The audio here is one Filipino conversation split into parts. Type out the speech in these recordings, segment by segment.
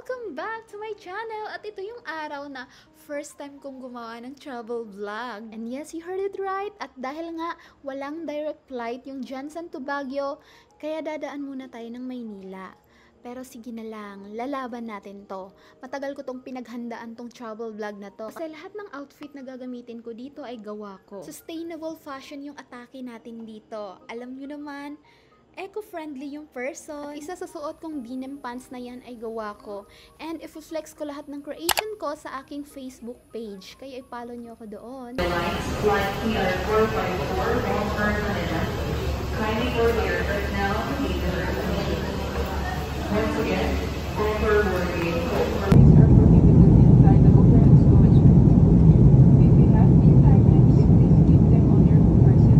Welcome back to my channel! At ito yung araw na first time kong gumawa ng travel vlog. And yes, you heard it right. At dahil nga walang direct flight yung Johnson to Baguio, kaya dadaan muna tayo ng Maynila. Pero sige na lang, lalaban natin to. Matagal ko tong pinaghandaan tong travel vlog na to. Kasi lahat ng outfit na gagamitin ko dito ay gawa ko. Sustainable fashion yung atake natin dito. Alam nyo naman, eco-friendly yung person. At isa sa suot kong denim pants na yan ay gawa ko. And i-flex ko lahat ng creation ko sa aking Facebook page. Kaya i-follow nyo ako doon. Flight PR 454 Vancouver, Canada. Kindly board your personnel and the reservation. Once again, over boarding. Are prohibited inside the open stowage bay. If you have these items, please keep them on your person,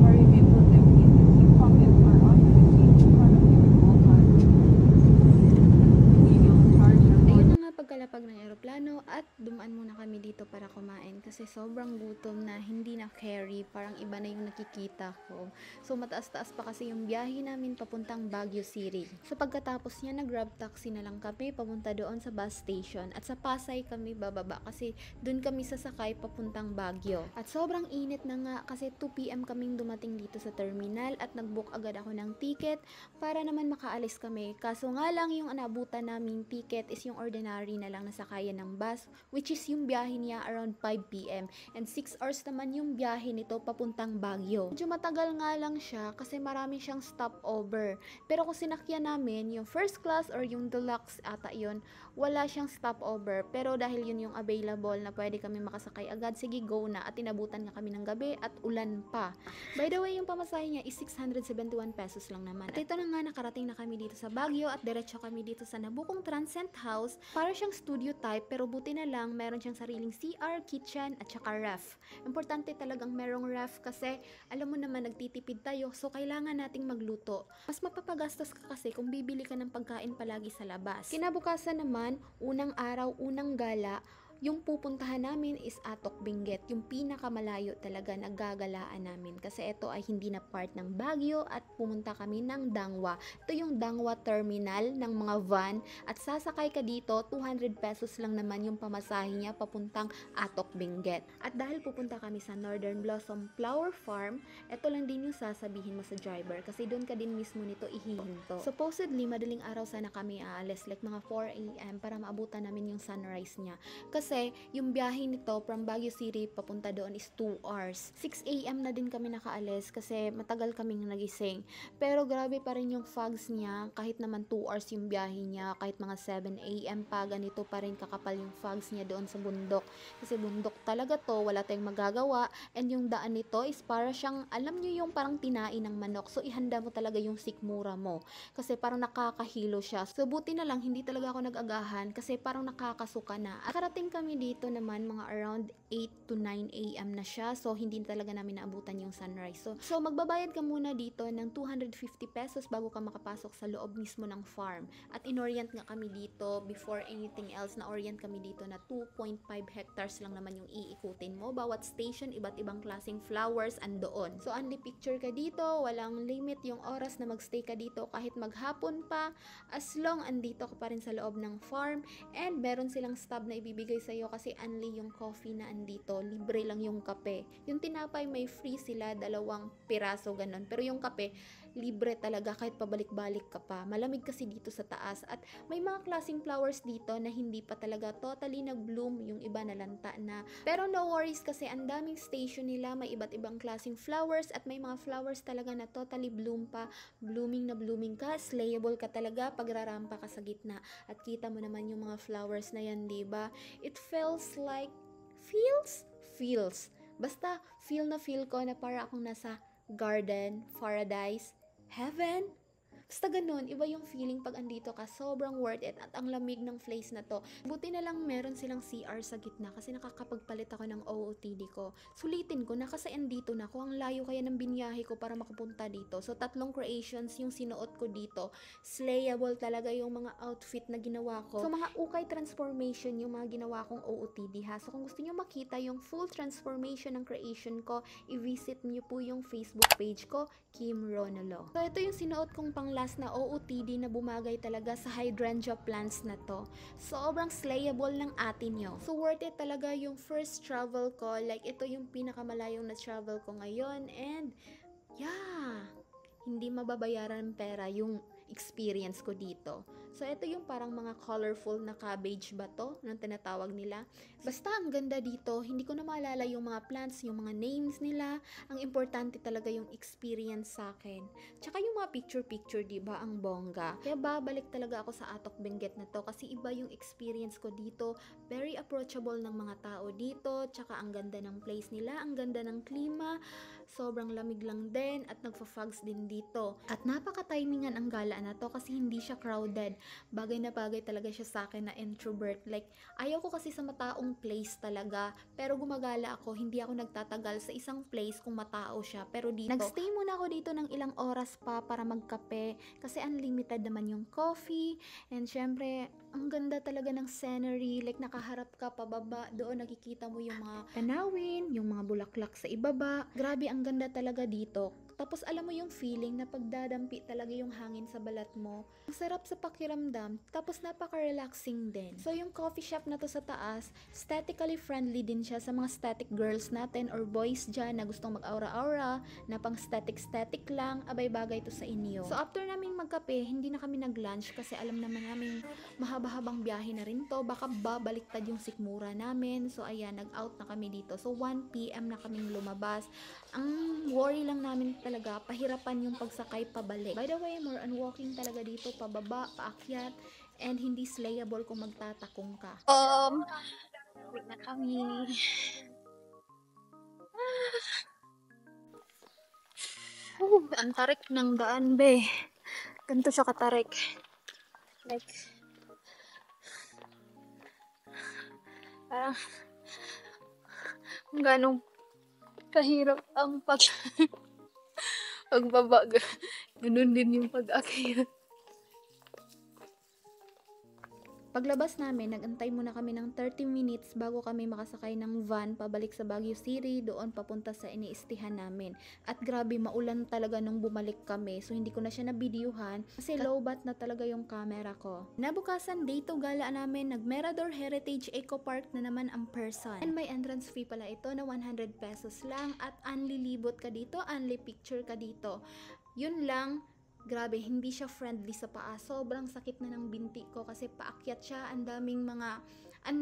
or you may put them in the seat pocket or under the seat in front of you at all times. We will charge your Ayun na nga pagkalapag ng eroplano at dumaan muna kami dito para kumain kasi sobrang gutom na hindi na carry, parang iba na yung nakikita ko. So mataas-taas pa kasi yung biyahe namin papuntang Baguio City. So pagkatapos niya nag-grab taxi na lang kami papunta doon sa bus station at sa Pasay kami bababa kasi doon kami sasakay papuntang Baguio. At sobrang init na nga kasi 2 PM kaming dumating dito sa terminal at nag-book agad ako ng ticket para naman makaalis kami. Kaso nga lang yung anabutan naming ticket is yung ordinary na lang na sakayan ng bus, which is yung biyahe niya around 5 PM and 6 hours naman yung biyahe nito papuntang Baguio. Medyo matagal nga lang siya kasi marami siyang stopover. Pero kung sinakyan namin yung first class or yung deluxe ata yun, wala siyang stopover. Pero dahil yun yung available na pwede kami makasakay agad, sige go na. At inabutan nga kami ng gabi at ulan pa. By the way, yung pamasahe niya is 671 pesos lang naman. At ito na nga, nakarating na kami dito sa Baguio at diretso kami dito sa Nabukong Transcend House. Para siyang studio type pero buti na lang meron siyang sariling CR, kitchen at saka ref. Importante talagang merong ref kasi alam mo naman nagtitipid tayo so kailangan nating magluto. Mas mapapagastos ka kasi kung bibili ka ng pagkain palagi sa labas. Kinabukasan naman, unang araw, unang gala, yung pupuntahan namin is Atok Benguet, yung pinakamalayo talaga na gagalaan namin kasi ito ay hindi na part ng Baguio at pumunta kami ng Dangwa. Ito yung Dangwa terminal ng mga van at sasakay ka dito, 200 pesos lang naman yung pamasahe niya papuntang Atok Benguet. At dahil pupunta kami sa Northern Blossom Flower Farm, ito lang din yung sasabihin mo sa driver kasi doon ka din mismo nito ihihinto. Supposedly, madaling araw sana kami aalis like mga 4 AM para maabutan namin yung sunrise niya. Kasi yung biyahe nito from Baguio City papunta doon is 2 hours. 6 AM na din kami nakaalis kasi matagal kaming nagising. Pero grabe pa rin yung fogs niya kahit naman 2 hours yung biyahe niya, kahit mga 7 AM pa, ganito pa rin kakapal yung fogs niya doon sa bundok. Kasi bundok talaga to, wala tayong magagawa and yung daan nito is para siyang, alam nyo yung parang tinain ng manok. So ihanda mo talaga yung sikmura mo kasi parang nakakahilo siya. So buti na lang hindi talaga ako nag-agahan kasi parang nakakasuka na. At karating kami dito naman mga around 8 to 9 AM na siya. So, hindi talaga namin naabutan yung sunrise. So magbabayad ka muna dito ng 250 pesos bago ka makapasok sa loob mismo ng farm. At inorient nga kami dito before anything else. Na-orient kami dito na 2.5 hectares lang naman yung iikutin mo. Bawat station, iba't ibang klaseng flowers andoon. So, only picture ka dito. Walang limit yung oras na magstay ka dito kahit maghapon pa. As long andito ka pa rin sa loob ng farm. And meron silang stub na ibibigay sa'yo kasi only yung coffee na andito, libre lang yung kape. Yung tinapay may free sila, 2 piraso ganun. Pero yung kape, libre talaga kahit pabalik-balik ka pa. Malamig kasi dito sa taas at may mga klaseng flowers dito na hindi pa talaga totally nag-bloom, yung iba nalanta na. Pero no worries kasi ang daming station nila, may iba't ibang klaseng flowers at may mga flowers talaga na totally bloom pa. Blooming na blooming ka, slayable ka talaga pag rarampa ka sa gitna. At kita mo naman yung mga flowers na yan, diba? It feels like, feels. Basta feel na feel ko na para akong nasa garden, paradise, heaven. Basta ganun, iba yung feeling pag andito ka, sobrang worth it at ang lamig ng place na to. Buti na lang meron silang CR sa gitna kasi nakakapagpalit ako ng OOTD ko. Sulitin ko na kasi andito na ako, ang layo kaya ng binyahe ko para makapunta dito. So 3 creations yung sinuot ko dito. Slayable talaga yung mga outfit na ginawa ko. So mga ukay transformation yung mga ginawa kong OOTD ha. So kung gusto nyo makita yung full transformation ng creation ko, i-visit nyo po yung Facebook page ko, Kim Ronolo. So ito yung sinuot kong pang class na OOTD na bumagay talaga sa hydrangea plants na to. Sobrang slayable ng atin nyo. So worth it talaga yung first travel ko. Like ito yung pinakamalayong na travel ko ngayon. And yeah, hindi mababayaran ng pera yung experience ko dito. So, ito yung parang mga colorful na cabbage ba to? Nang tinatawag nila. Basta, ang ganda dito. Hindi ko na maalala yung mga plants, yung mga names nila. Ang importante talaga yung experience sa akin. Tsaka yung mga picture-picture, diba? Ang bongga. Kaya babalik talaga ako sa Atok Benguet na to kasi iba yung experience ko dito. Very approachable ng mga tao dito. Tsaka ang ganda ng place nila. Ang ganda ng klima. Sobrang lamig lang din at nagfa-fogs din dito. At napaka-timingan ang gala na to kasi hindi siya crowded. Bagay na bagay talaga siya sa akin na introvert. Like, ayaw ko kasi sa mataong place talaga. Pero gumagala ako, hindi ako nagtatagal sa isang place kung matao siya. Pero dito, nagstay muna ako dito ng ilang oras pa para magkape. Kasi unlimited naman yung coffee. And syempre, ang ganda talaga ng scenery. Like, nakaharap ka pababa. Doon nakikita mo yung mga tanawin, yung mga bulaklak sa ibaba. Grabe, ang ganda talaga dito. Tapos alam mo yung feeling na pagdadampi talaga yung hangin sa balat mo. Ang sarap sa pakiramdam, tapos napaka-relaxing din. So yung coffee shop na to sa taas, aesthetically friendly din siya sa mga static girls natin or boys dyan na gustong mag-aura-aura, na pang static-static lang, abay bagay to sa inyo. So after namin magkape, hindi na kami nag-lunch kasi alam naman namin mahaba-habang biyahe na rin to, baka babaliktad yung sikmura namin. So ayan, nag-out na kami dito. So 1 PM na kaming lumabas. Ang worry lang namin talaga, pahirapan yung pagsakay pabalik. By the way, more on walking talaga dito, pababa, paakyat, and hindi slayable kung magtatakong ka. Wait na kami. Ang tarik ng daan, be. Ganito siya katarik. Like, parang, ganong kahirap ang pagbaba. Ganun din yung pag-akyat. Paglabas namin, nagantay muna kami ng 30 minutes bago kami makasakay ng van pabalik sa Baguio City, doon papunta sa iniistihan namin. At grabe, maulan talaga nung bumalik kami, so hindi ko na siya nabidyuhan kasi low bat na talaga yung camera ko. Nabukasan, day to gala namin, nag-Mirador Heritage Eco Park na naman ang person. And may entrance fee pala ito na 100 pesos lang at unli libot ka dito, unli picture ka dito. Yun lang. Grabe, hindi siya friendly sa paa. Sobrang sakit na ng binti ko kasi paakyat siya. Ang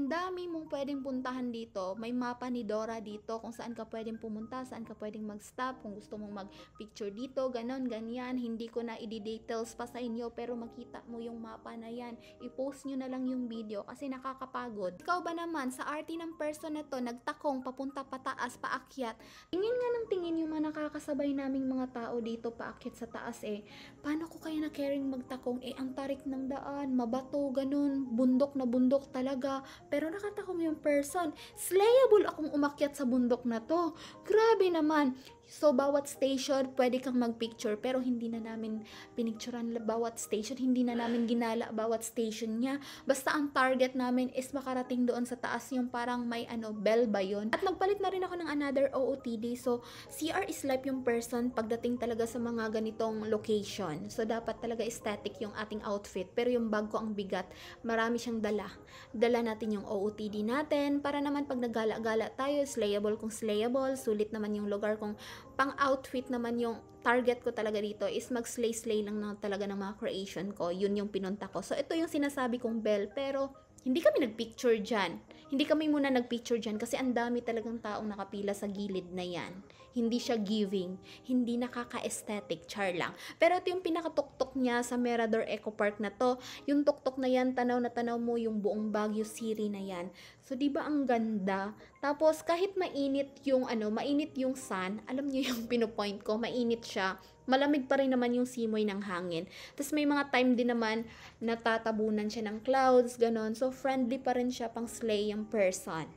dami mong pwedeng puntahan dito. May mapa ni Dora dito kung saan ka pwedeng pumunta, saan ka pwedeng mag-stop, kung gusto mong mag-picture dito, ganon, ganyan. Hindi ko na i-details pa sa inyo pero makita mo yung mapa na yan. I-post nyo na lang yung video kasi nakakapagod. Ikaw ba naman, sa RT ng person na to, nagtakong papunta pataas, paakyat. Tingin nga ng tingin yung mga nakakasabay naming mga tao dito paakyat sa taas eh. Paano ko kaya na caring magtakong? Eh, ang tarik ng daan, mabato, ganun, bundok na bundok talaga. Pero nakatakong yung person. Slayable akong umakyat sa bundok na to. Grabe naman. So, bawat station, pwede kang mag-picture, pero hindi na namin pinicturean bawat station, hindi na namin ginala bawat station niya. Basta ang target namin is makarating doon sa taas, yung parang may bell ba yun. At nagpalit na rin ako ng another OOTD, so CR is life yung person pagdating talaga sa mga ganitong location. So, dapat talaga aesthetic yung ating outfit, pero yung bag ko ang bigat, marami siyang dala. Dala natin yung OOTD natin, para naman pag nagala-gala tayo, slayable kung slayable, sulit naman yung lugar kung pang-outfit naman yung target ko talaga dito is mag-slay-slay lang na talaga ng mga creation ko. Yun yung pinunta ko. So, ito yung sinasabi kong bell. Pero, hindi kami nagpicture dyan. Hindi kami muna nagpicture dyan kasi ang dami talagang taong nakapila sa gilid na yan. Hindi siya giving. Hindi nakaka-aesthetic. Char lang. Pero ito yung pinakatuktok niya sa Mirador Eco Park na to. Yung tuktok na yan, tanaw na tanaw mo yung buong Baguio City na yan. So, di ba ang ganda? Tapos, kahit mainit yung mainit yung sun, alam niyo yung pinopoint ko, mainit siya. Malamig pa rin naman yung simoy ng hangin. Tapos, may mga time din naman natatabunan siya ng clouds, ganon. So, friendly pa rin siya pang slay yung person.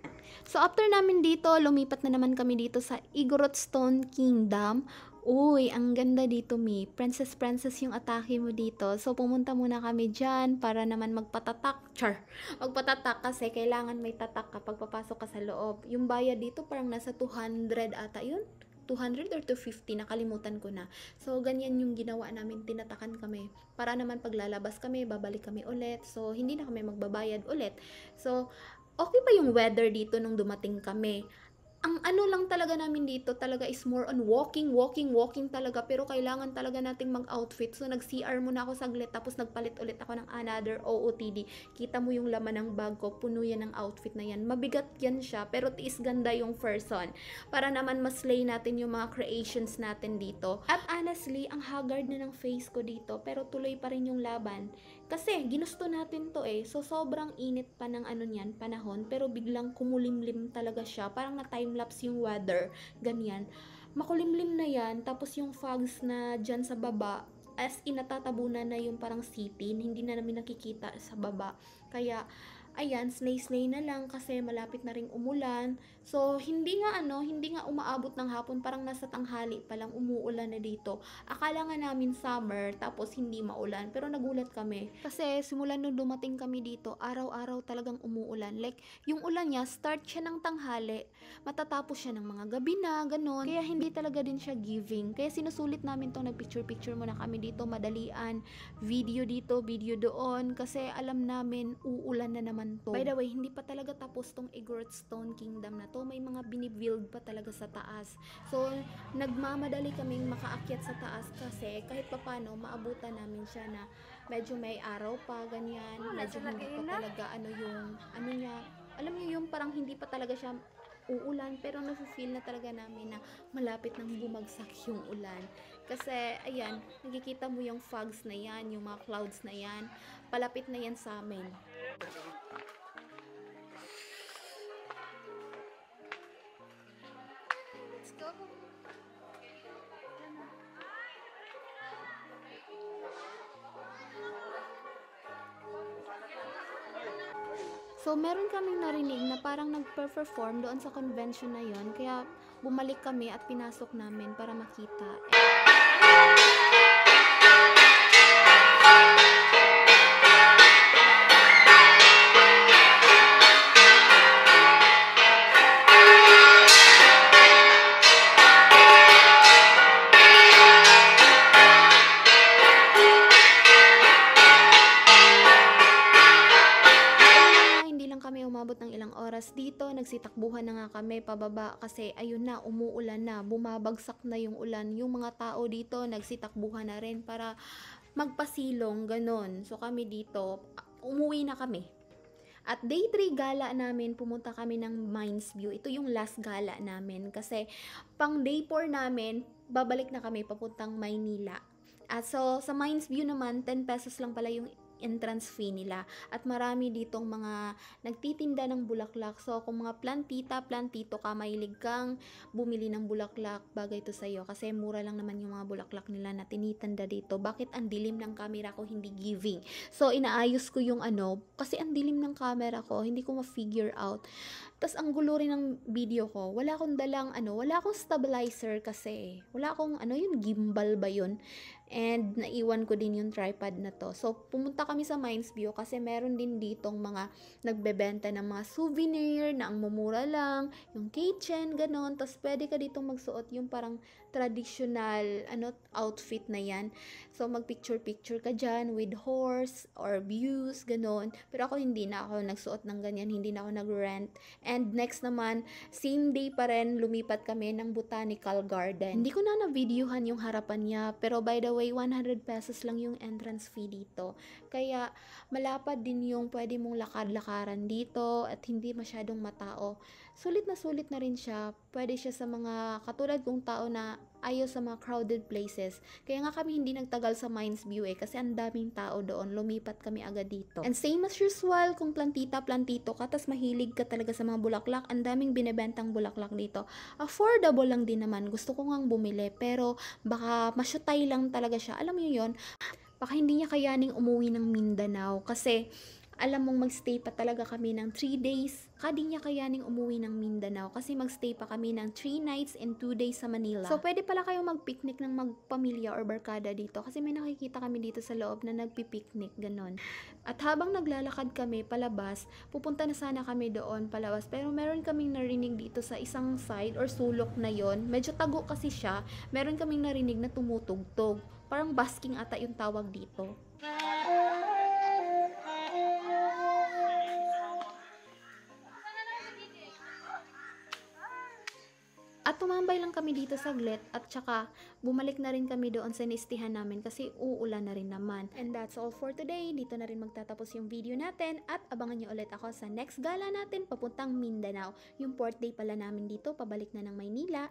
So, after namin dito, lumipat na naman kami dito sa Igorot Stone Kingdom. Uy, ang ganda dito, Mi. Princess yung atake mo dito. So, pumunta muna kami dyan para naman magpatatak. Magpatatak kasi kailangan may tatak kapag papasok ka sa loob. Yung bayad dito parang nasa 200 ata yun. 200 or 250, nakalimutan ko na. So, ganyan yung ginawa namin, tinatakan kami. Para naman paglalabas kami, babalik kami ulit. So, hindi na kami magbabayad ulit. So, okay pa yung weather dito nung dumating kami. Ang ano lang talaga namin dito talaga is more on walking talaga, pero kailangan talaga nating mag-outfit. So nag-CR muna ako saglit, tapos nagpalit ulit ako ng another OOTD. Kita mo yung laman ng bag ko, puno yan ng outfit na yan. Mabigat yan siya, pero tiis ganda yung person. Para naman mas-slay natin yung mga creations natin dito. At honestly, ang haggard na ng face ko dito, pero tuloy pa rin yung laban. Kasi ginusto natin to eh. So sobrang init pa ng ano niyan, panahon, pero biglang kumulimlim talaga siya. Parang na time-lapse yung weather, ganyan. Makulimlim na yan, tapos yung fogs na dyan sa baba, as in natatabunan na yung parang city, hindi na namin nakikita sa baba. Kaya ayan, slay na lang kasi malapit na ring umulan. So, hindi nga umaabot ng hapon, parang nasa tanghali pa lang umuulan na dito. Akala nga namin summer, tapos hindi maulan, pero nagulat kami. Kasi simula nung dumating kami dito, araw-araw talagang umuulan. Like, yung ulan niya, start siya ng tanghali, matatapos siya ng mga gabi na, ganon. Kaya hindi talaga din siya giving. Kaya sinusulit namin tong nag-picture-picture muna kami dito, madalian, video dito, video doon, kasi alam namin, uulan na naman to. By the way, hindi pa talaga tapos tong Egret Stone Kingdom na to. May mga binibuild pa talaga sa taas. So, nagmamadali kaming makaakyat sa taas kasi kahit papano maabutan namin siya na medyo may araw pa, ganyan. Medyo hindi pa talaga ano niya. Alam niyo yung parang hindi pa talaga siya uulan, pero nafe-feel na talaga namin na malapit nang bumagsak yung ulan. Kasi, ayan, nakikita mo yung fogs na yan, yung mga clouds na yan, palapit na yan sa amin. Let's go. So, meron kaming narinig na parang nag-perform doon sa convention na yon, kaya bumalik kami at pinasok namin para makita. Umabot ng ilang oras dito, nagsitakbuhan na nga kami pababa kasi ayun na, umuulan na, bumabagsak na yung ulan. Yung mga tao dito nagsitakbuhan na rin para magpasilong, ganon. So kami dito, umuwi na kami. At day 3 gala namin, pumunta kami ng Mines View. Ito yung last gala namin kasi pang day 4 namin, babalik na kami papuntang Maynila. At so sa Mines View naman, 10 pesos lang pala yung entrance fee nila. At marami ditong mga nagtitinda ng bulaklak. So, kung mga plantito ka, mahilig kang bumili ng bulaklak, bagay to sa'yo. Kasi mura lang naman yung mga bulaklak nila na tinitanda dito. Bakit ang dilim ng camera ko hindi giving? So, inaayos ko yung kasi ang dilim ng camera ko, hindi ko ma-figure out. Tapos, ang gulo rin ng video ko. Wala akong dalang, wala akong stabilizer kasi. Wala akong, yung gimbal ba yun? And naiwan ko din yung tripod na to. So, pumunta kami sa Mines View kasi meron din ditong mga nagbebenta ng mga souvenir na ang mumura lang, yung kitchen, ganon. Tapos, pwede ka ditong magsuot yung parang traditional outfit na yan. So, magpicture-picture ka dyan with horse or views, ganon. Pero ako hindi na ako nagsuot ng ganyan, hindi na ako nag-rent. And next naman, same day pa rin, lumipat kami ng Botanical Garden. Hindi ko na na-videohan yung harapan niya, pero by the way, 100 pesos lang yung entrance fee dito. Kaya, malapad din yung pwede mong lakad-lakaran dito at hindi masyadong matao. Sulit na rin siya. Pwede siya sa mga katulad kong tao na ayaw sa mga crowded places. Kaya nga kami hindi nagtagal sa Mines View kasi ang daming tao doon. Lumipat kami agad dito. And same as usual, kung plantito ka, tas mahilig ka talaga sa mga bulaklak, ang daming binebentang bulaklak dito. Affordable lang din naman. Gusto ko ngang bumili, pero baka masyutay lang talaga siya. Alam mo yun, baka hindi niya kayaning umuwi ng Mindanao kasi alam mong magstay pa talaga kami ng 3 days. Kadi niya kayaning umuwi ng Mindanao kasi magstay pa kami ng 3 nights and 2 days sa Manila. So pwede pala kayong magpicnic ng magpamilya or barkada dito kasi may nakikita kami dito sa loob na nagpipiknik, ganon. At habang naglalakad kami palabas, pupunta na sana kami doon palabas, pero meron kaming narinig dito sa isang side or sulok na yon. Medyo tago kasi siya. Meron kaming narinig na tumutugtog. Parang basking ata yung tawag dito. At tumambay lang kami dito saglit at tsaka bumalik na rin kami doon sa nistihan namin kasi uulan na rin naman. And that's all for today. Dito na rin magtatapos yung video natin at abangan nyo ulit ako sa next gala natin papuntang Mindanao. Yung 4th day pala namin dito, pabalik na ng Maynila.